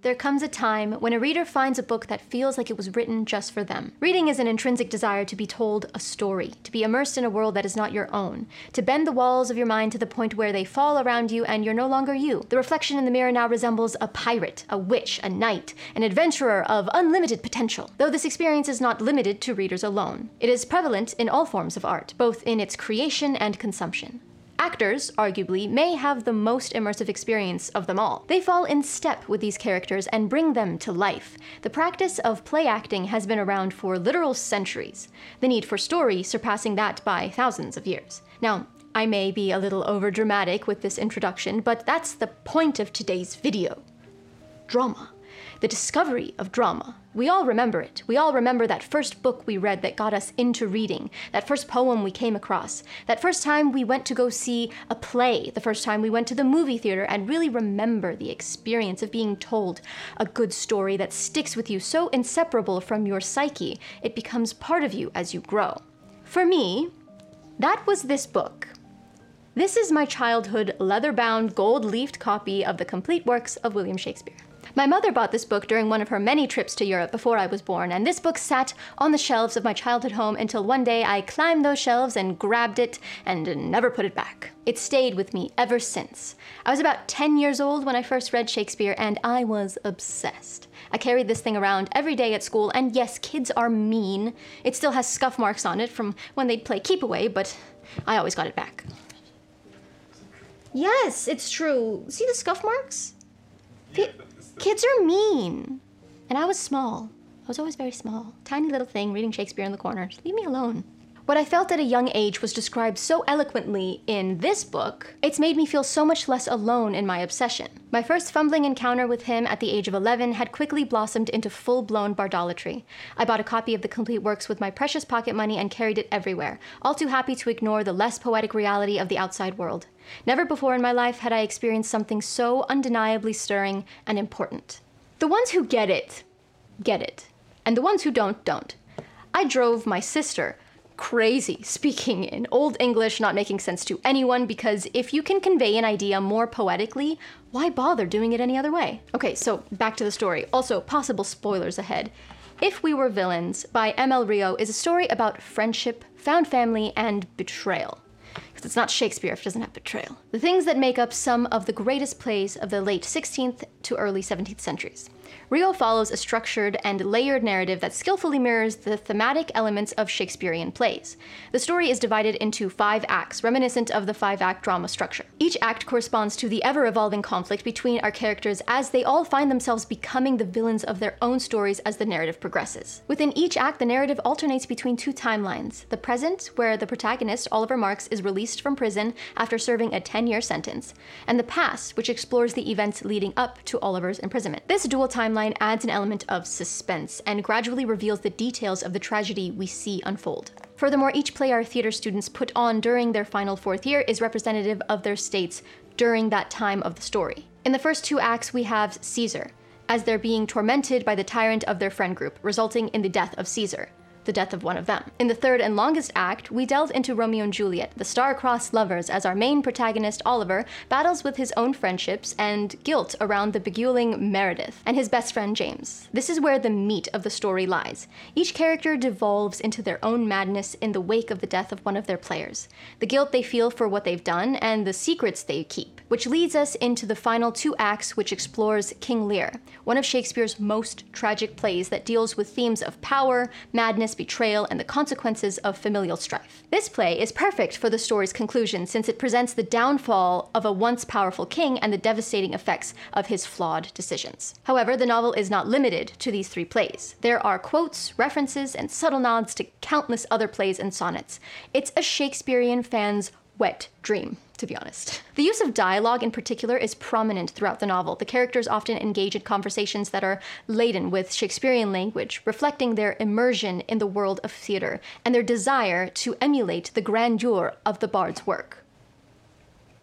there comes a time when a reader finds a book that feels like it was written just for them. Reading is an intrinsic desire to be told a story, to be immersed in a world that is not your own, to bend the walls of your mind to the point where they fall around you and you're no longer you. The reflection in the mirror now resembles a pirate, a witch, a knight, an adventurer of unlimited potential. Though this experience is not limited to readers alone. It is prevalent in all forms of art, both in its creation and consumption. Actors, arguably, may have the most immersive experience of them all. They fall in step with these characters and bring them to life. The practice of play acting has been around for literal centuries, the need for story surpassing that by thousands of years. Now, I may be a little overdramatic with this introduction, but that's the point of today's video. Drama. The discovery of drama. We all remember it. We all remember that first book we read that got us into reading, that first poem we came across, that first time we went to go see a play, the first time we went to the movie theater, and really remember the experience of being told a good story that sticks with you, so inseparable from your psyche, it becomes part of you as you grow. For me, that was this book. This is my childhood leather-bound, gold-leafed copy of the complete works of William Shakespeare. My mother bought this book during one of her many trips to Europe before I was born, and this book sat on the shelves of my childhood home until one day I climbed those shelves and grabbed it and never put it back. It stayed with me ever since. I was about 10 years old when I first read Shakespeare, and I was obsessed. I carried this thing around every day at school, and yes, kids are mean. It still has scuff marks on it from when they'd play keep away, but I always got it back. Yes, it's true. See the scuff marks? Kids are mean. And I was small. I was always very small. Tiny little thing reading Shakespeare in the corner. Just leave me alone. What I felt at a young age was described so eloquently in this book, it's made me feel so much less alone in my obsession. My first fumbling encounter with him at the age of 11 had quickly blossomed into full-blown bardolatry. I bought a copy of the complete works with my precious pocket money and carried it everywhere, all too happy to ignore the less poetic reality of the outside world. Never before in my life had I experienced something so undeniably stirring and important. The ones who get it, and the ones who don't. I drove my sister crazy speaking in Old English, not making sense to anyone, because if you can convey an idea more poetically, why bother doing it any other way? Okay, so back to the story. Also, possible spoilers ahead. If We Were Villains by M.L. Rio is a story about friendship, found family, and betrayal. Because it's not Shakespeare if it doesn't have betrayal. The things that make up some of the greatest plays of the late 16th to early 17th centuries. Rio follows a structured and layered narrative that skillfully mirrors the thematic elements of Shakespearean plays. The story is divided into 5 acts, reminiscent of the 5-act drama structure. Each act corresponds to the ever-evolving conflict between our characters as they all find themselves becoming the villains of their own stories as the narrative progresses. Within each act, the narrative alternates between 2 timelines. The present, where the protagonist, Oliver Marks, is released from prison after serving a 10-year sentence, and the past, which explores the events leading up to Oliver's imprisonment. This dual timeline adds an element of suspense and gradually reveals the details of the tragedy we see unfold. Furthermore, each play our theater students put on during their final 4th year is representative of their states during that time of the story. In the first 2 acts, we have Caesar, as they're being tormented by the tyrant of their friend group, resulting in the death of Caesar, the death of one of them. In the 3rd and longest act, we delve into Romeo and Juliet, the star-crossed lovers, as our main protagonist, Oliver, battles with his own friendships and guilt around the beguiling Meredith and his best friend James. This is where the meat of the story lies. Each character devolves into their own madness in the wake of the death of one of their players, the guilt they feel for what they've done, and the secrets they keep, which leads us into the final 2 acts, which explores King Lear, one of Shakespeare's most tragic plays that deals with themes of power, madness, betrayal, and the consequences of familial strife. This play is perfect for the story's conclusion since it presents the downfall of a once powerful king and the devastating effects of his flawed decisions. However, the novel is not limited to these 3 plays. There are quotes, references, and subtle nods to countless other plays and sonnets. It's a Shakespearean fan's wet dream, to be honest. The use of dialogue in particular is prominent throughout the novel. The characters often engage in conversations that are laden with Shakespearean language, reflecting their immersion in the world of theater and their desire to emulate the grandeur of the bard's work.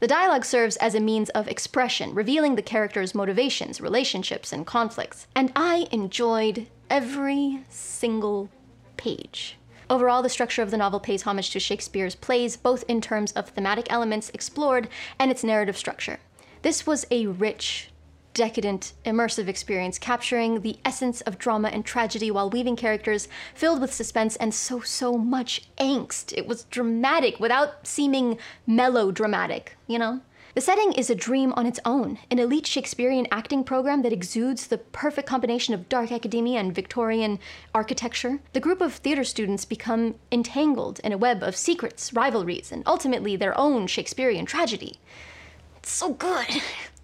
The dialogue serves as a means of expression, revealing the characters' motivations, relationships, and conflicts. And I enjoyed every single page. Overall, the structure of the novel pays homage to Shakespeare's plays, both in terms of thematic elements explored and its narrative structure. This was a rich, decadent, immersive experience, capturing the essence of drama and tragedy while weaving characters filled with suspense and so much angst. It was dramatic without seeming melodramatic, you know? The setting is a dream on its own, an elite Shakespearean acting program that exudes the perfect combination of dark academia and Victorian architecture. The group of theater students become entangled in a web of secrets, rivalries, and ultimately their own Shakespearean tragedy. It's so good.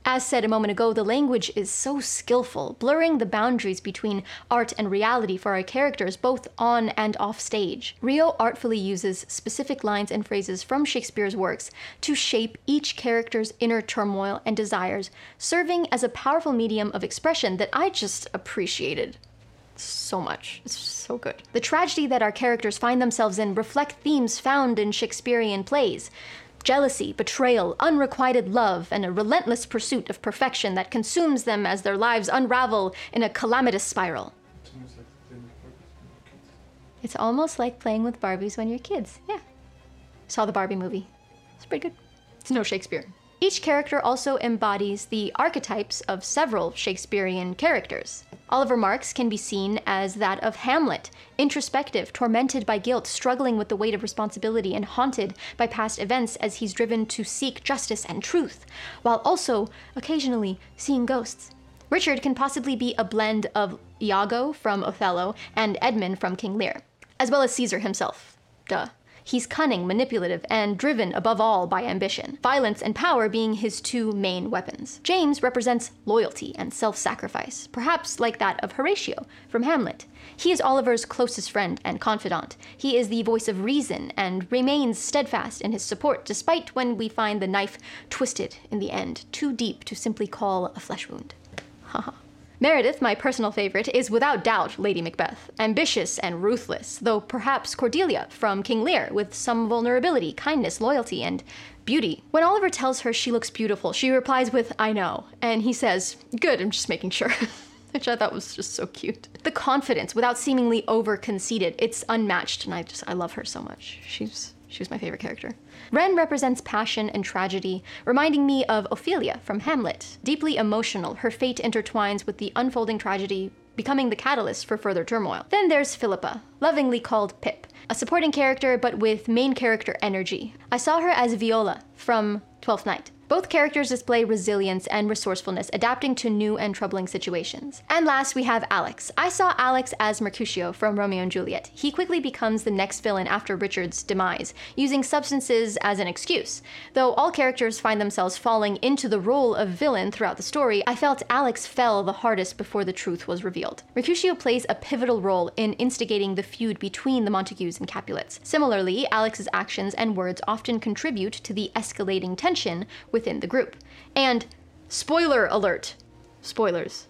As said a moment ago, the language is so skillful, blurring the boundaries between art and reality for our characters both on and off stage. Rio artfully uses specific lines and phrases from Shakespeare's works to shape each character's inner turmoil and desires, serving as a powerful medium of expression that I just appreciated so much. It's so good. The tragedy that our characters find themselves in reflect themes found in Shakespearean plays. Jealousy, betrayal, unrequited love, and a relentless pursuit of perfection that consumes them as their lives unravel in a calamitous spiral. It's almost like playing with Barbies when you're kids. Yeah. Saw the Barbie movie. It's pretty good. It's no Shakespeare. Each character also embodies the archetypes of several Shakespearean characters. Oliver Marks can be seen as that of Hamlet, introspective, tormented by guilt, struggling with the weight of responsibility, and haunted by past events as he's driven to seek justice and truth, while also occasionally seeing ghosts. Richard can possibly be a blend of Iago from Othello and Edmund from King Lear, as well as Caesar himself. Duh. He's cunning, manipulative, and driven above all by ambition, violence and power being his two main weapons. James represents loyalty and self-sacrifice, perhaps like that of Horatio from Hamlet. He is Oliver's closest friend and confidant. He is the voice of reason and remains steadfast in his support, despite when we find the knife twisted in the end, too deep to simply call a flesh wound. Haha. Meredith, my personal favorite, is without doubt Lady Macbeth, ambitious and ruthless, though perhaps Cordelia from King Lear, with some vulnerability, kindness, loyalty, and beauty. When Oliver tells her she looks beautiful, she replies with, "I know," and he says, "Good, I'm just making sure." Which I thought was just so cute. The confidence, without seemingly over-conceited, it's unmatched, and I love her so much. She was my favorite character. Wren represents passion and tragedy, reminding me of Ophelia from Hamlet. Deeply emotional, her fate intertwines with the unfolding tragedy, becoming the catalyst for further turmoil. Then there's Philippa, lovingly called Pip, a supporting character but with main character energy. I saw her as Viola from Twelfth Night. Both characters display resilience and resourcefulness, adapting to new and troubling situations. And last, we have Alex. I saw Alex as Mercutio from Romeo and Juliet. He quickly becomes the next villain after Richard's demise, using substances as an excuse. Though all characters find themselves falling into the role of villain throughout the story, I felt Alex fell the hardest before the truth was revealed. Mercutio plays a pivotal role in instigating the feud between the Montagues and Capulets. Similarly, Alex's actions and words often contribute to the escalating tension within the group. And spoiler alert, spoilers.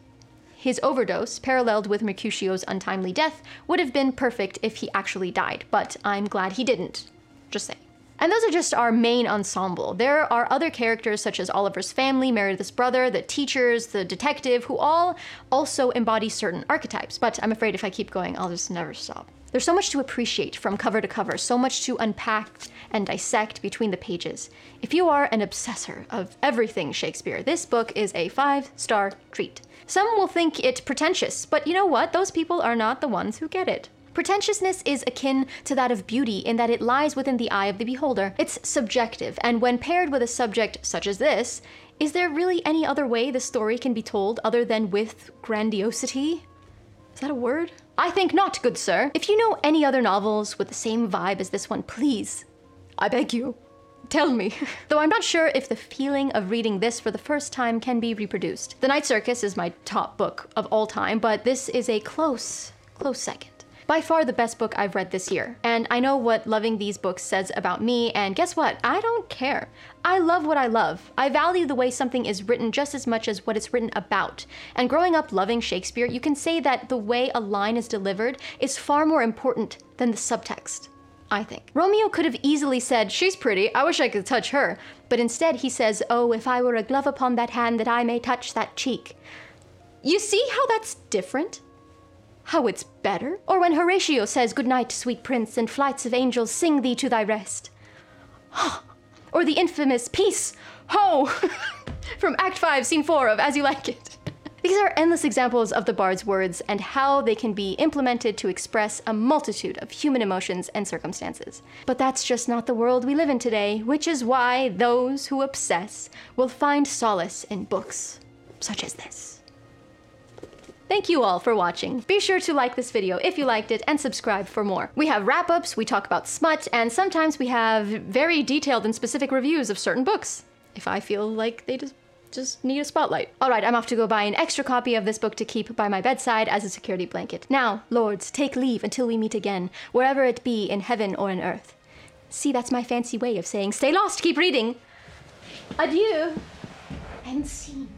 His overdose, paralleled with Mercutio's untimely death, would have been perfect if he actually died, but I'm glad he didn't. Just saying. And those are just our main ensemble. There are other characters such as Oliver's family, Meredith's brother, the teachers, the detective, who all also embody certain archetypes, but I'm afraid if I keep going, I'll just never stop. There's so much to appreciate from cover to cover, so much to unpack and dissect between the pages. If you are an obsessor of everything Shakespeare, this book is a 5-star treat. Some will think it pretentious, but you know what? Those people are not the ones who get it. Pretentiousness is akin to that of beauty in that it lies within the eye of the beholder. It's subjective, and when paired with a subject such as this, is there really any other way the story can be told other than with grandiosity? Is that a word? I think not, good sir. If you know any other novels with the same vibe as this one, please, I beg you, tell me. Though I'm not sure if the feeling of reading this for the first time can be reproduced. The Night Circus is my top book of all time, but this is a close second. By far the best book I've read this year. And I know what loving these books says about me, and guess what? I don't care. I love what I love. I value the way something is written just as much as what it's written about. And growing up loving Shakespeare, you can say that the way a line is delivered is far more important than the subtext, I think. Romeo could have easily said, "She's pretty, I wish I could touch her." But instead he says, "Oh, if I were a glove upon that hand that I may touch that cheek." You see how that's different? How it's better? Or when Horatio says, "Good night, sweet prince, and flights of angels sing thee to thy rest." Or the infamous "Peace, ho!" from Act 5, Scene 4 of As You Like It. These are endless examples of the bard's words and how they can be implemented to express a multitude of human emotions and circumstances. But that's just not the world we live in today, which is why those who obsess will find solace in books such as this. Thank you all for watching. Be sure to like this video if you liked it and subscribe for more. We have wrap-ups, we talk about smut, and sometimes we have very detailed and specific reviews of certain books, if I feel like they just need a spotlight. All right, I'm off to go buy an extra copy of this book to keep by my bedside as a security blanket. Now, lords, take leave until we meet again, wherever it be in heaven or in earth. See, that's my fancy way of saying stay lost, keep reading. Adieu, and scene.